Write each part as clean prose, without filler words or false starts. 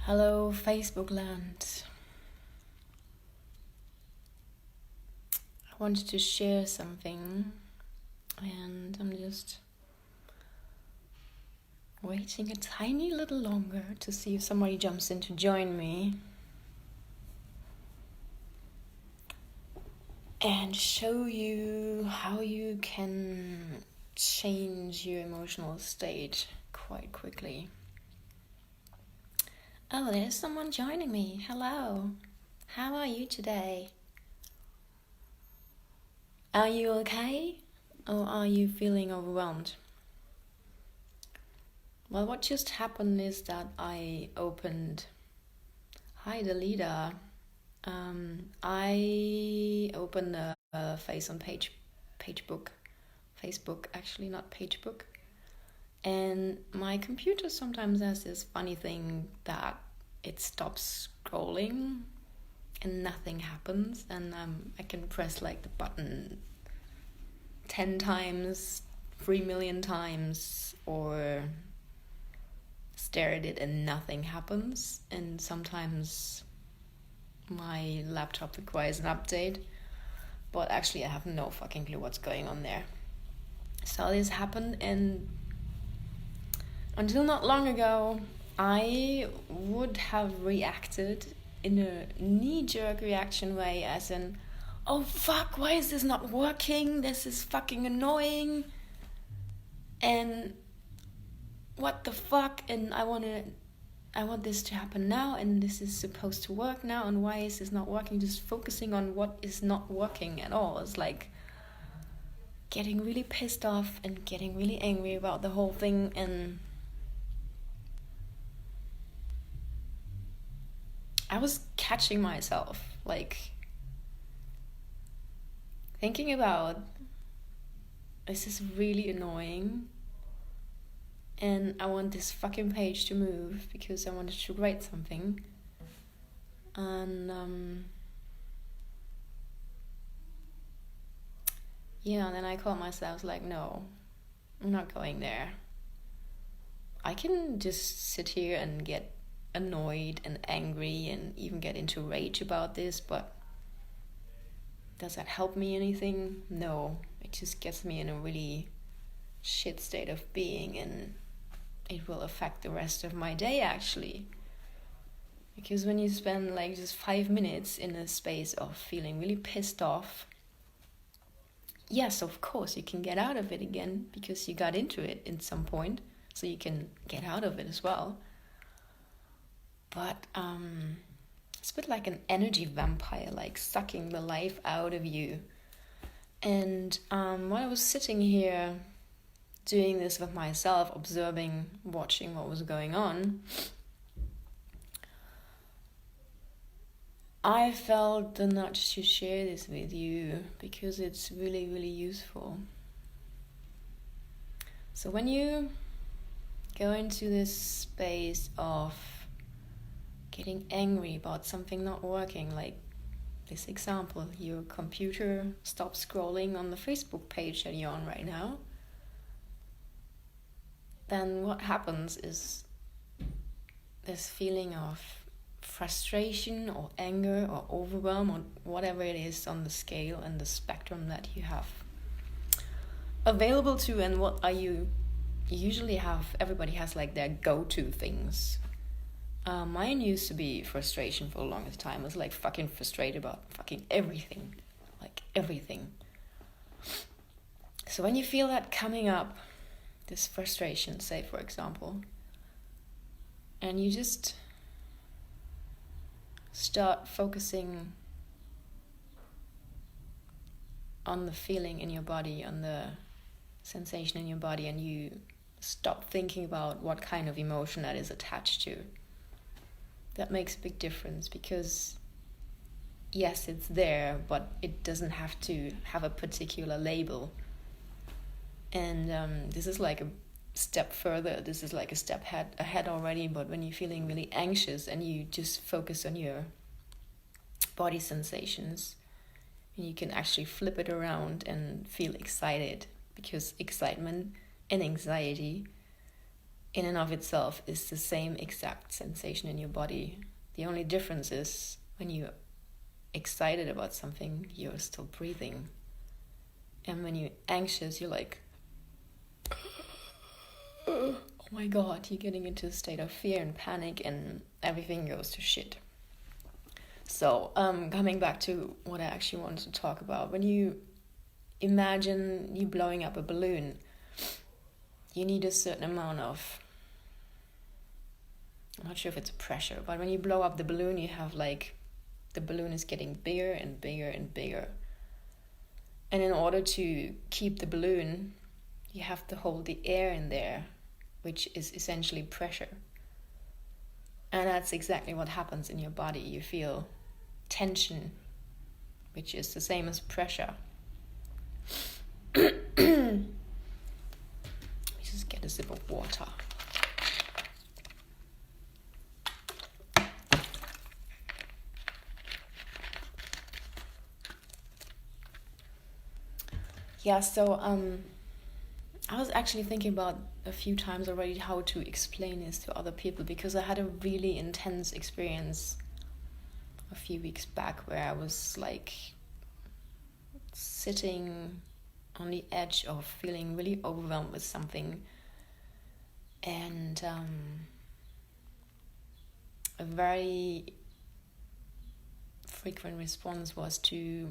Hello, Facebook land. I wanted to share something, and I'm just waiting a tiny little longer to see if somebody jumps in to join me and show you how you can change your emotional state quite quickly. Oh, there's someone joining me. Hello. How are you today? Are you okay? Or are you feeling overwhelmed? Well, what just happened is that I opened... Hi, Delita. I opened a face on Facebook, actually, not Pagebook. And my computer sometimes has this funny thing that it stops scrolling and nothing happens. And I can press like the button 10 times, 3 million times, or stare at it and nothing happens. And sometimes my laptop requires an update, but actually I have no fucking clue what's going on there. So this happened, and until not long ago, I would have reacted in a knee-jerk reaction way, as in, oh fuck, why is this not working? This is fucking annoying. And what the fuck? And I want this to happen now, and this is supposed to work now, and why is this not working? Just focusing on what is not working at all. It's like getting really pissed off and getting really angry about the whole thing. And I was catching myself, like, thinking about, this is really annoying, and I want this fucking page to move because I wanted to write something. And and then I caught myself like, no, I'm not going there. I can just sit here and get annoyed and angry and even get into rage about this, but does that help me anything? No, it just gets me in a really shit state of being, and it will affect the rest of my day actually. Because when you spend like just 5 minutes in a space of feeling really pissed off, yes, of course you can get out of it again because you got into it at some point, so you can get out of it as well. But it's a bit like an energy vampire, like sucking the life out of you. And while I was sitting here doing this with myself, observing, watching what was going on, I felt the nudge to share this with you because it's really, really useful. So when you go into this space of getting angry about something not working, like this example, your computer stops scrolling on the Facebook page that you're on right now, then what happens is this feeling of frustration or anger or overwhelm or whatever it is on the scale and the spectrum that you have available to. And what are you usually have? Everybody has like their go-to things. Mine used to be frustration for the longest time. I was like fucking frustrated about fucking everything, like everything. So when you feel that coming up, this frustration, say for example, and you just start focusing on the feeling in your body, on the sensation in your body, and you stop thinking about what kind of emotion that is attached to. That makes a big difference, because yes, it's there, but it doesn't have to have a particular label. And this is like a step further. This is like a step ahead already. But when you're feeling really anxious and you just focus on your body sensations, and you can actually flip it around and feel excited, because excitement and anxiety in and of itself is the same exact sensation in your body. The only difference is when you're excited about something, you're still breathing. And when you're anxious, you're like, oh my God, you're getting into a state of fear and panic and everything goes to shit. So coming back to what I actually wanted to talk about, when you imagine you blowing up a balloon, you need a certain amount of, I'm not sure if it's pressure, but when you blow up the balloon, you have like, the balloon is getting bigger and bigger and bigger. And in order to keep the balloon, you have to hold the air in there, which is essentially pressure. And that's exactly what happens in your body. You feel tension, which is the same as pressure. Let me just get a sip of water. Yeah, so I was actually thinking about a few times already how to explain this to other people, because I had a really intense experience a few weeks back where I was like sitting on the edge of feeling really overwhelmed with something, and a very frequent response was to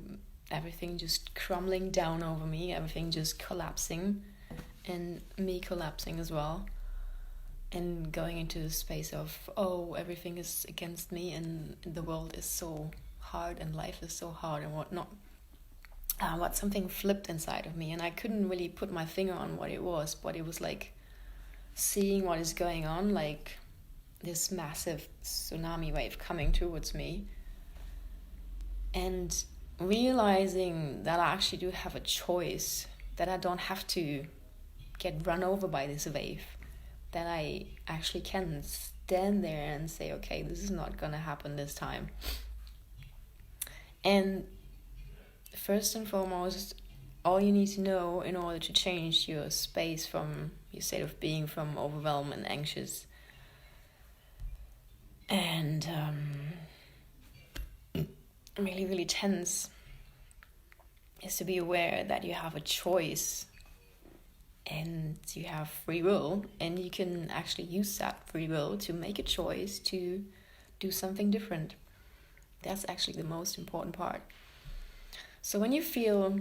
everything just crumbling down over me, everything just collapsing, and me collapsing as well, and going into the space of, oh, everything is against me and the world is so hard and life is so hard and whatnot. But something flipped inside of me, and I couldn't really put my finger on what it was, but it was like seeing what is going on, like this massive tsunami wave coming towards me, and realizing that I actually do have a choice, that I don't have to get run over by this wave, that I actually can stand there and say, okay, this is not gonna happen this time. And first and foremost, all you need to know in order to change your space from your state of being, from overwhelmed and anxious and really, really tense, is to be aware that you have a choice and you have free will, and you can actually use that free will to make a choice to do something different. That's actually the most important part. So when you feel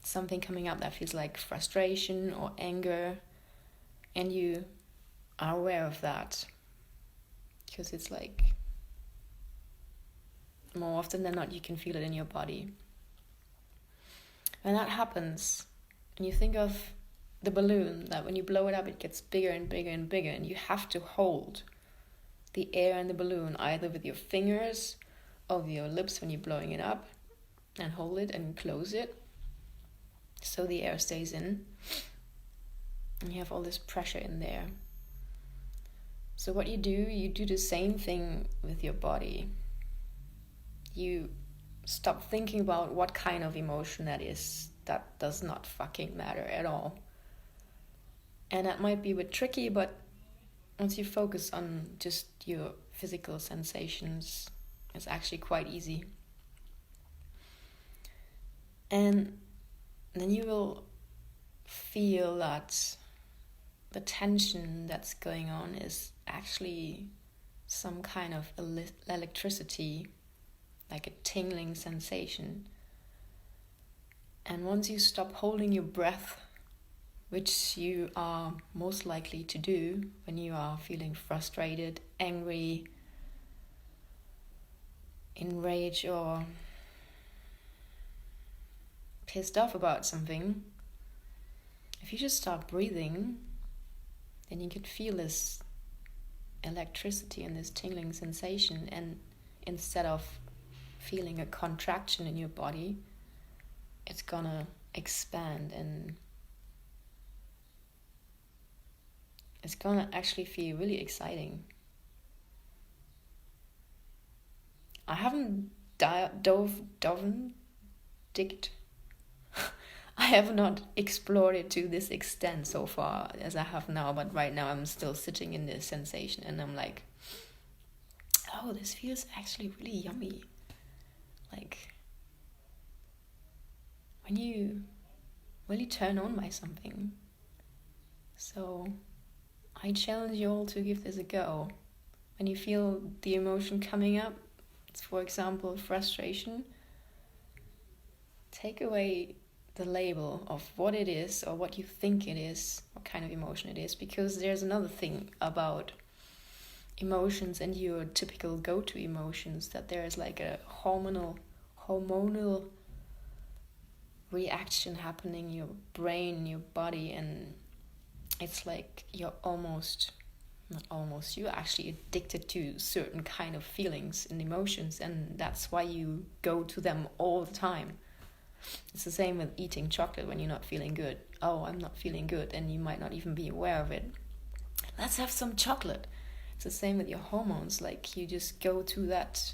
something coming up that feels like frustration or anger, and you are aware of that, because it's like more often than not you can feel it in your body. When that happens, and you think of the balloon, that when you blow it up it gets bigger and bigger and bigger, and you have to hold the air in the balloon either with your fingers or with your lips when you're blowing it up, and hold it and close it so the air stays in, and you have all this pressure in there. So what you do the same thing with your body. You stop thinking about what kind of emotion that is. That does not fucking matter at all. And that might be a bit tricky, but once you focus on just your physical sensations, it's actually quite easy. And then you will feel that the tension that's going on is actually some kind of electricity, like a tingling sensation. And once you stop holding your breath, which you are most likely to do when you are feeling frustrated, angry, enraged, or pissed off about something, if you just start breathing, then you could feel this electricity and this tingling sensation, and instead of feeling a contraction in your body, it's gonna expand, and it's gonna actually feel really exciting. I haven't digged I have not explored it to this extent so far as I have now, but right now I'm still sitting in this sensation and I'm like, oh, this feels actually really yummy. Like, when you really turn on by something. So I challenge you all to give this a go. When you feel the emotion coming up, for example, frustration, take away the label of what it is or what you think it is, what kind of emotion it is, because there's another thing about emotions and your typical go-to emotions, that there is like a hormonal reaction happening in your brain, your body, and it's like you're actually addicted to certain kind of feelings and emotions, and that's why you go to them all the time. It's the same with eating chocolate when you're not feeling good. Oh, I'm not feeling good, and you might not even be aware of it. Let's have some chocolate. It's the same with your hormones. Like, you just go to that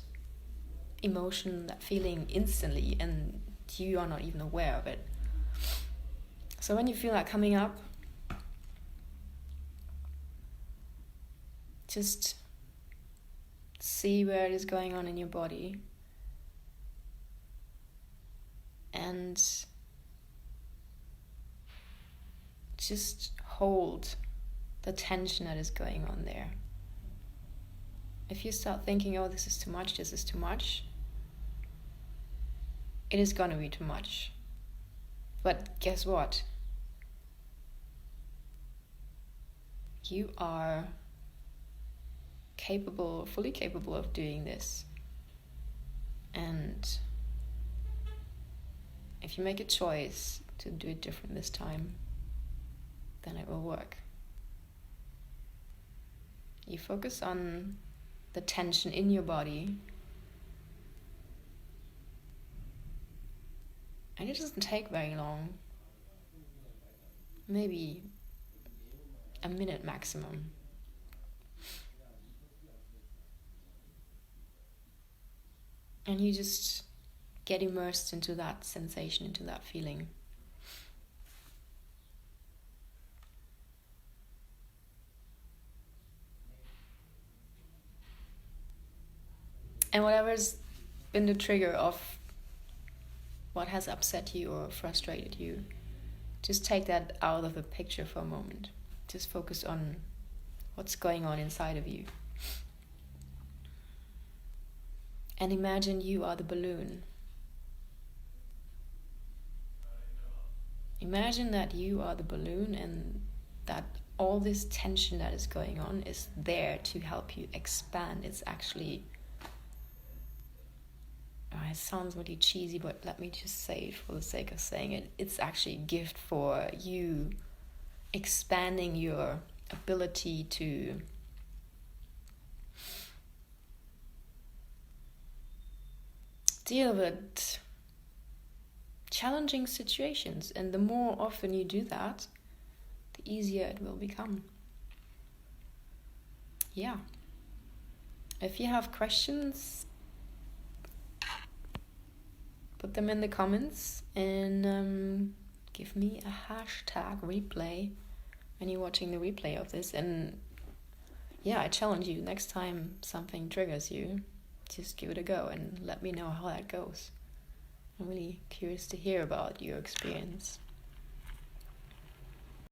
emotion, that feeling instantly, and you are not even aware of it. So when you feel that coming up, just see where it is going on in your body and just hold the tension that is going on there. If you start thinking, oh, this is too much, it is gonna be too much. But guess what? You are fully capable of doing this. And if you make a choice to do it different this time, then it will work. You focus on the tension in your body, and it doesn't take very long, maybe a minute maximum. And you just get immersed into that sensation, into that feeling. And whatever's been the trigger of what has upset you or frustrated you, just take that out of the picture for a moment. Just focus on what's going on inside of you. And imagine you are the balloon. Imagine that you are the balloon and that all this tension that is going on is there to help you expand. It's actually, it sounds really cheesy, but let me just say it for the sake of saying it. It's actually a gift for you expanding your ability to deal with challenging situations. And the more often you do that, the easier it will become. Yeah. If you have questions, put them in the comments and give me a hashtag replay when you're watching the replay of this. And yeah, I challenge you, next time something triggers you, just give it a go and let me know how that goes. I'm really curious to hear about your experience.